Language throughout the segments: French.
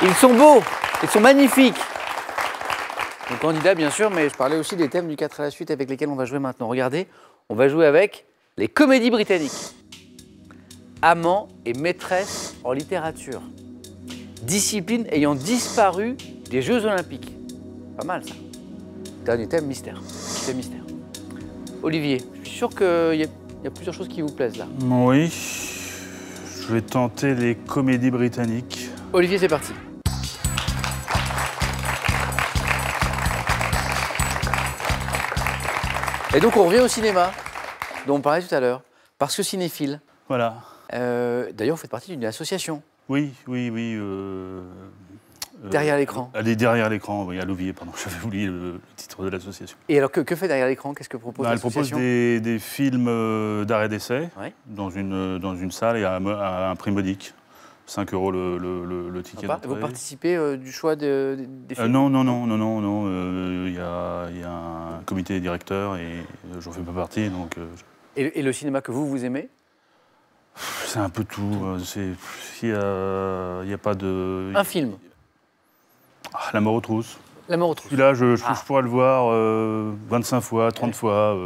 Ils sont beaux, ils sont magnifiques. Les candidats, bien sûr, mais je parlais aussi des thèmes du 4 à la suite avec lesquels on va jouer maintenant. Regardez, on va jouer avec les comédies britanniques. Amant et maîtresse en littérature. Discipline ayant disparu des Jeux Olympiques. Pas mal, ça. Dernier thème, mystère. C'est mystère. Olivier, je suis sûr qu'il y a plusieurs choses qui vous plaisent, là. Oui. Je vais tenter les comédies britanniques. Olivier, c'est parti. Et donc, on revient au cinéma, dont on parlait tout à l'heure, parce que cinéphile. Voilà. D'ailleurs, vous faites partie d'une association. Oui. Derrière l'écran. Elle est derrière l'écran, oui, à Louviers, pardon, j'avais oublié le titre de l'association. Et alors, que fait derrière l'écran? Qu'est-ce que propose l'association? Elle propose des films d'arrêt d'essai dans une salle et à un prix modique. 5 € le ticket d'entrée. Vous participez du choix des films? Non. Il y a un comité directeur et j'en fais pas partie. Donc, et le cinéma que vous aimez? c'est un peu tout. Il n'y a pas de... Un film? La mort aux trousses. La mort aux trousses. Celui-là, je pourrais le voir 25 fois, 30 fois.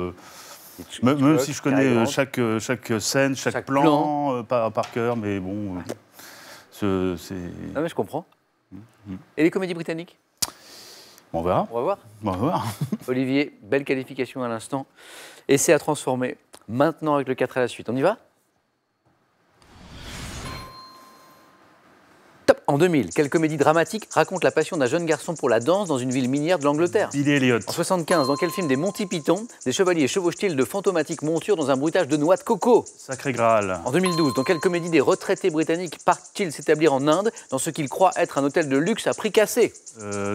Même si je connais chaque scène, chaque plan par cœur, mais bon... mais je comprends. Et les comédies britanniques? On verra. On va voir. On va voir. Olivier, belle qualification à l'instant. Essai à transformer. Maintenant avec le 4 à la suite. On y va? Top. En 2000, quelle comédie dramatique raconte la passion d'un jeune garçon pour la danse dans une ville minière de l'Angleterre? Billy Elliot. En 75, dans quel film des Monty Python, des chevaliers chevauchent-ils de fantomatiques montures dans un bruitage de noix de coco? Sacré Graal. En 2012, dans quelle comédie des retraités britanniques partent-ils s'établir en Inde dans ce qu'ils croient être un hôtel de luxe à prix cassé?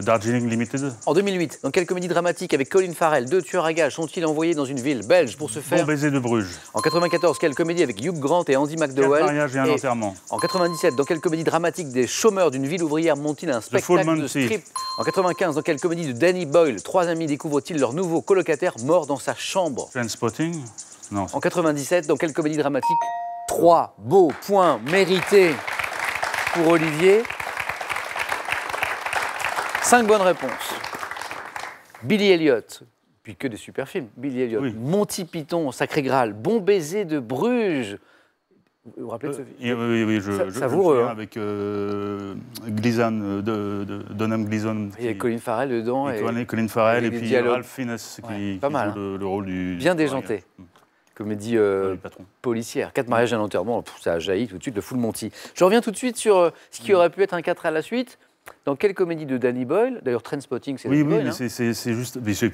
Darjeeling Limited. En 2008, dans quelle comédie dramatique avec Colin Farrell, deux tueurs à gages sont-ils envoyés dans une ville belge pour se faire... Bon baiser de Bruges. En 94, quelle comédie avec Hugh Grant et Andy McDowell? 4 mariages et un enterrement. En 97, dans quelle comédie dramatique des chômeurs d'une ville ouvrière montent-ils un spectacle de strip? En 95, dans quelle comédie de Danny Boyle, trois amis découvrent-ils leur nouveau colocataire mort dans sa chambre? Trainspotting. Non. En 97, dans quelle comédie dramatique? 3 beaux points mérités pour Olivier. 5 bonnes réponses. Billy Elliot, puis que des super films. Billy Elliot, Oui. Monty Python, Sacré Graal, Bon baiser de Bruges. Vous vous rappelez de ce film? Oui, je savoureux, me souviens avec Gleason, Donham Gleason. Il y a Colin Farrell dedans. Colin Farrell et des puis dialogues. Ralph Fiennes qui pas mal, joue le rôle du... Bien déjanté. Comédie patron. policière. 4 mariages et un enterrement, ça a jailli tout de suite, le full Monty. Je reviens tout de suite sur ce qui aurait pu être un 4 à la suite. Dans quelle comédie de Danny Boyle? D'ailleurs, Trainspotting, c'est Danny Boyle. Mais c'est juste... Mais c'est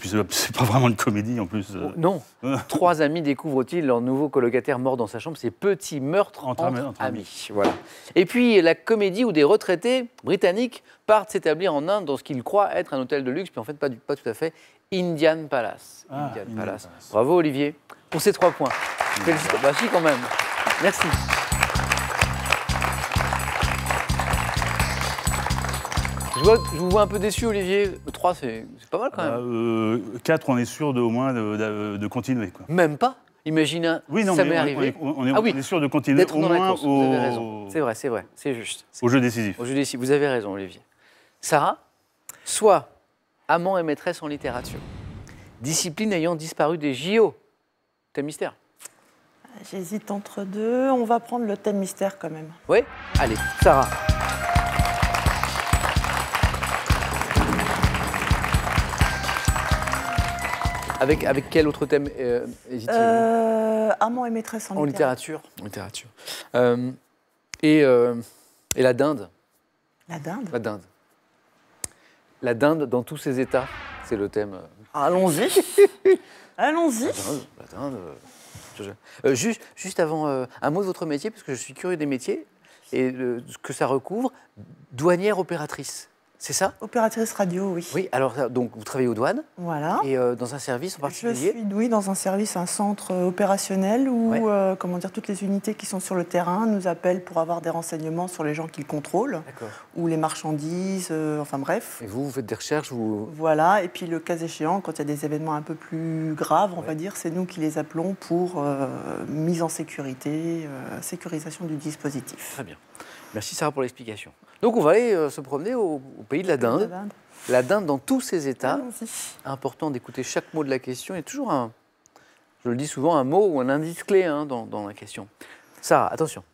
pas vraiment une comédie, en plus. Non. 3 amis découvrent-ils leur nouveau colocataire mort dans sa chambre? C'est Petit meurtre entre amis. Voilà. Et puis, la comédie où des retraités britanniques partent s'établir en Inde dans ce qu'ils croient être un hôtel de luxe, puis en fait, pas tout à fait. Indian Palace. Indian Palace. Bravo, Olivier, pour ces 3 points. Félicitations. Bah si, quand même. Merci. Je vous vois un peu déçu, Olivier. 3, c'est pas mal quand même. 4, on est sûr au moins de continuer. Quoi. Même pas? Imaginez, ça m'est arrivé. On est sûr de continuer d'être au dans la moins course. Vous avez raison. C'est vrai, c'est juste. Au jeu décisif. Au jeu décisif, vous avez raison, Olivier. Sarah, soit amant et maîtresse en littérature, discipline ayant disparu des JO. Thème mystère. J'hésite entre deux. On va prendre le thème mystère quand même. Oui? Allez, Sarah. Avec quel autre thème hésitez-vous? Amant et maîtresse en littérature. En littérature. Et la dinde? La dinde? La dinde. La dinde dans tous ses états, c'est le thème. Allons-y. Allons-y. La dinde. Juste avant, un mot de votre métier, parce que je suis curieux des métiers et ce que ça recouvre. Douanière opératrice. c'est ça? Opératrice radio, oui. Oui, alors donc vous travaillez aux douanes Voilà. et dans un service en particulier? Je suis, oui, dans un service, un centre opérationnel où comment dire, toutes les unités qui sont sur le terrain nous appellent pour avoir des renseignements sur les gens qu'ils contrôlent, ou les marchandises, enfin bref. Et vous faites des recherches Voilà, et puis le cas échéant, quand il y a des événements un peu plus graves, on va dire, c'est nous qui les appelons pour mise en sécurité, sécurisation du dispositif. Très bien. Merci Sarah pour l'explication. Donc on va aller se promener au pays de la dinde. La dinde dans tous ses états. Important d'écouter chaque mot de la question. Il y a toujours je le dis souvent, un mot ou un indice clé dans la question. Sarah, attention.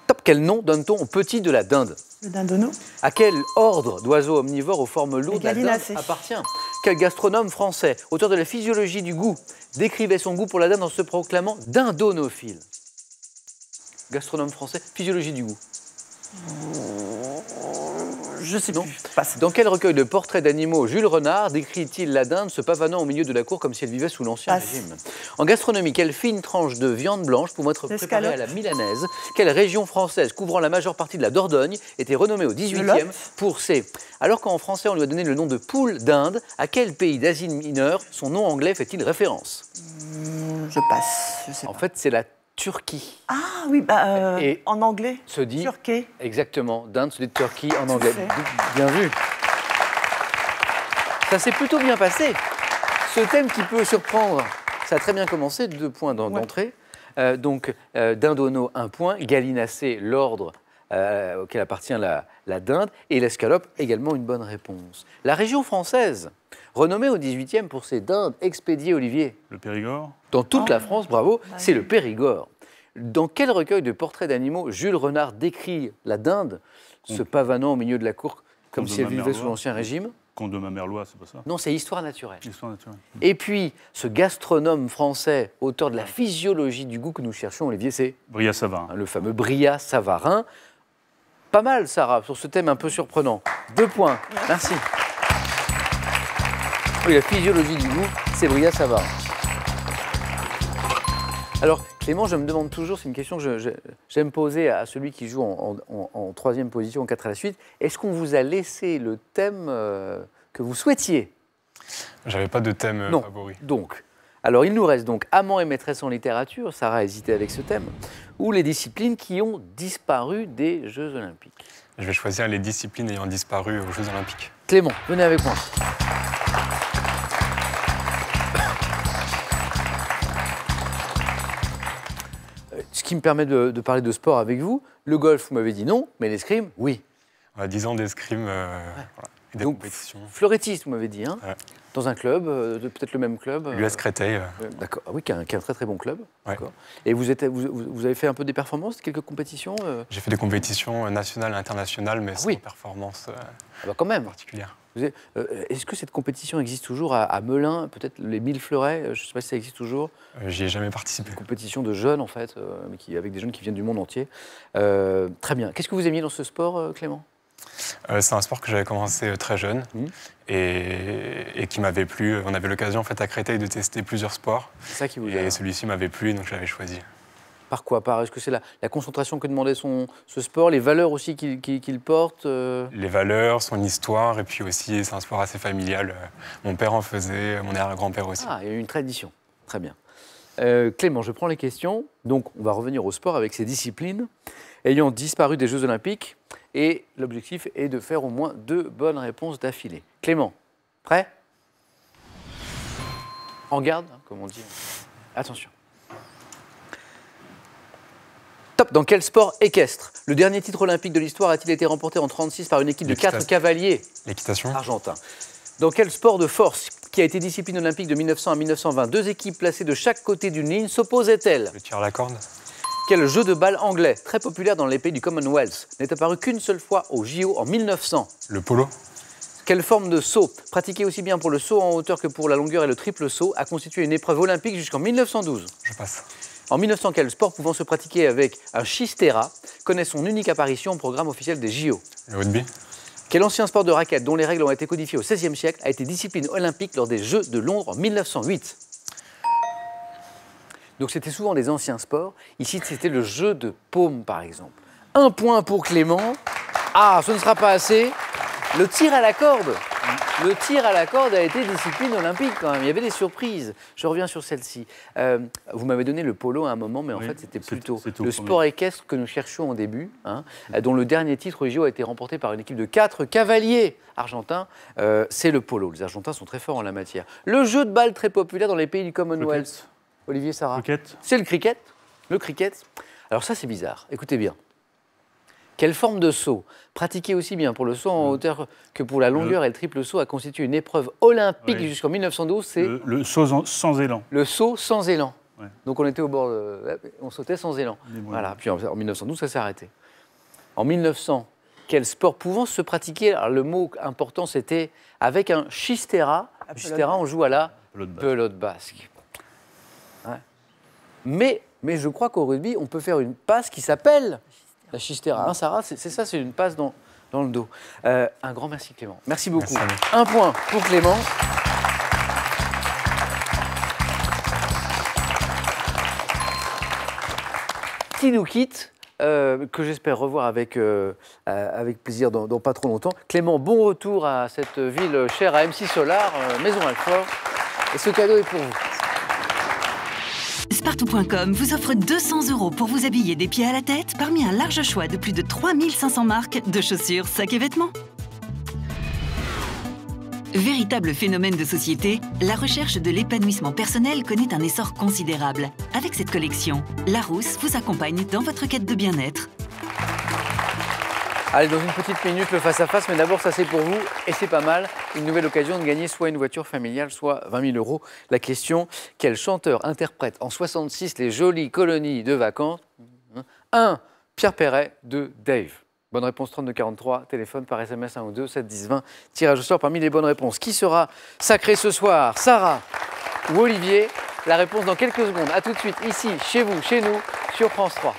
Top, quel nom donne-t-on au petit de la dinde? Le dindonneau. À quel ordre d'oiseaux omnivores aux formes lourdes la dinde appartient? Quel gastronome français, auteur de la physiologie du goût, décrivait son goût pour la dinde en se proclamant dindonophile? Gastronome français, physiologie du goût. Je sais non. plus. Dans quel recueil de portraits d'animaux Jules Renard décrit-il la dinde se pavanant au milieu de la cour comme si elle vivait sous l'Ancien Régime? En gastronomie, quelle fine tranche de viande blanche pouvant être préparée à la milanaise? Quelle région française couvrant la majeure partie de la Dordogne était renommée au XVIIIe pour ses... Alors qu'en français on lui a donné le nom de poule d'Inde, à quel pays d'Asie mineure son nom anglais fait-il référence? Je passe, je sais pas. En fait, c'est la Turquie. Ah oui, et en anglais, se dit Turquie. Exactement, d'Inde se dit Turquie en anglais. Bien vu. Ça s'est plutôt bien passé. Ce thème qui peut surprendre, ça a très bien commencé, 2 points d'entrée. Dindono, 1 point, gallinacé, l'ordre auquel appartient la dinde, et l'escalope, également une bonne réponse. La région française, renommée au XVIIIe pour ses dindes expédiées Olivier. Le Périgord. Dans toute la France, bravo, c'est le Périgord. Dans quel recueil de portraits d'animaux Jules Renard décrit la dinde se pavanant au milieu de la cour comme si elle vivait sous l'Ancien Régime? Conte de Mamerlois, c'est pas ça? Non, c'est Histoire naturelle. Histoire naturelle. Et puis, ce gastronome français, auteur de la physiologie du goût que nous cherchons, Olivier, c'est Brillat-Savarin. Le fameux Brillat-Savarin. Pas mal, Sarah, sur ce thème un peu surprenant. 2 points. Merci. Oui, la physiologie du goût, c'est Brillat-Savarin. Alors, Clément, je me demande toujours, c'est une question que j'aime poser à celui qui joue en 3e position, en 4 à la suite. Est-ce qu'on vous a laissé le thème que vous souhaitiez? J'avais pas de thème favori. Donc, alors il nous reste donc amant et maîtresse en littérature, Sarah a hésité avec ce thème, ou les disciplines qui ont disparu des Jeux Olympiques. Je vais choisir les disciplines ayant disparu aux Jeux Olympiques. Clément, venez avec moi. Ce qui me permet de parler de sport avec vous. Le golf, vous m'avez dit non, mais l'escrime, oui. 10 ans d'escrime et des compétitions. Fleurettiste, vous m'avez dit, hein, dans un club, peut-être le même club. L'US Créteil. D'accord, oui, qui est un très très bon club. Ouais. Et vous avez fait un peu des performances, quelques compétitions J'ai fait des compétitions nationales et internationales, mais sans performance quand même. particulière. Est-ce que cette compétition existe toujours à Melun, peut-être les 1000 fleurets, je ne sais pas si ça existe toujours. J'y ai jamais participé. Une compétition de jeunes, en fait, avec des jeunes qui viennent du monde entier. Très bien. Qu'est-ce que vous aimiez dans ce sport, Clément? C'est un sport que j'avais commencé très jeune et qui m'avait plu. On avait l'occasion en fait, à Créteil de tester plusieurs sports. C'est ça qui vous et celui-ci m'avait plu, donc je l'avais choisi. Par quoi? Est-ce que c'est la concentration que demandait ce sport, les valeurs aussi qu'il porte Les valeurs, son histoire, et puis aussi c'est un sport assez familial. Mon père en faisait, mon arrière-grand-père aussi. Ah, il y a eu une tradition. Très bien. Clément, je prends les questions. Donc, on va revenir au sport avec ces disciplines ayant disparu des Jeux Olympiques. Et l'objectif est de faire au moins 2 bonnes réponses d'affilée. Clément, prêt? En garde, comme on dit. Attention. Top. Dans quel sport équestre le dernier titre olympique de l'histoire a-t-il été remporté en 1936 par une équipe de 4 cavaliers argentins? Dans quel sport de force, qui a été discipline olympique de 1900 à 1920, 2 équipes placées de chaque côté d'une ligne s'opposaient-elles? Le tir à la corde. Quel jeu de balle anglais, très populaire dans les pays du Commonwealth, n'est apparu qu'une seule fois au JO en 1900? Le polo. Quelle forme de saut, pratiquée aussi bien pour le saut en hauteur que pour la longueur et le triple saut, a constitué une épreuve olympique jusqu'en 1912? Je passe. En 1900, quel sport pouvant se pratiquer avec un schistera connaît son unique apparition au programme officiel des JO? Le rugby. Quel ancien sport de raquette, dont les règles ont été codifiées au XVIe siècle, a été discipline olympique lors des Jeux de Londres en 1908? Donc c'était souvent des anciens sports. Ici, c'était le jeu de paume, par exemple. 1 point pour Clément. Ah, ce ne sera pas assez. Le tir à la corde. Le tir à la corde a été discipline olympique quand même. Il y avait des surprises. Je reviens sur celle-ci. Vous m'avez donné le polo à un moment, mais en fait, c'était plutôt le sport équestre que nous cherchions au début, hein, dont le dernier titre au JO a été remporté par une équipe de 4 cavaliers argentins. C'est le polo. Les Argentins sont très forts en la matière. Le jeu de balle très populaire dans les pays du Commonwealth. Olivier, Sarah. C'est le cricket. Le cricket. Alors ça, c'est bizarre. Écoutez bien. Quelle forme de saut, pratiquée aussi bien pour le saut en hauteur que pour la longueur et le triple saut, a constitué une épreuve olympique jusqu'en 1912, c'est le saut sans élan. Le saut sans élan. Ouais. Donc on était au bord, on sautait sans élan. Voilà. Puis en 1912, ça s'est arrêté. En 1900, quel sport pouvant se pratiquer? Alors, le mot important, c'était avec un chistera. Chistera, on joue à la pelote basque. Ouais. Mais je crois qu'au rugby, on peut faire une passe qui s'appelle la chistera. Hein, Sarah, c'est ça, c'est une passe dans le dos. Un grand merci Clément. Merci beaucoup. Merci. Un point pour Clément. Qui nous quitte, que j'espère revoir avec plaisir dans pas trop longtemps. Clément, bon retour à cette ville chère à MC Solar, Maison Alfort. Et ce cadeau est pour vous. Spartou.com vous offre 200 € pour vous habiller des pieds à la tête parmi un large choix de plus de 3500 marques de chaussures, sacs et vêtements. Véritable phénomène de société, la recherche de l'épanouissement personnel connaît un essor considérable. Avec cette collection, Larousse vous accompagne dans votre quête de bien-être. Allez, dans une petite minute, le face-à-face, mais d'abord, ça c'est pour vous, et c'est pas mal, une nouvelle occasion de gagner soit une voiture familiale, soit 20 000 €. La question, quel chanteur interprète en 66 les jolies colonies de vacances? 1. Pierre Perret, 2. Dave. Bonne réponse 3243, téléphone par SMS 1 ou 2, 7 10 20. Tirage au sort parmi les bonnes réponses. Qui sera sacré ce soir, Sarah ou Olivier? La réponse dans quelques secondes. A tout de suite, ici, chez vous, chez nous, sur France 3.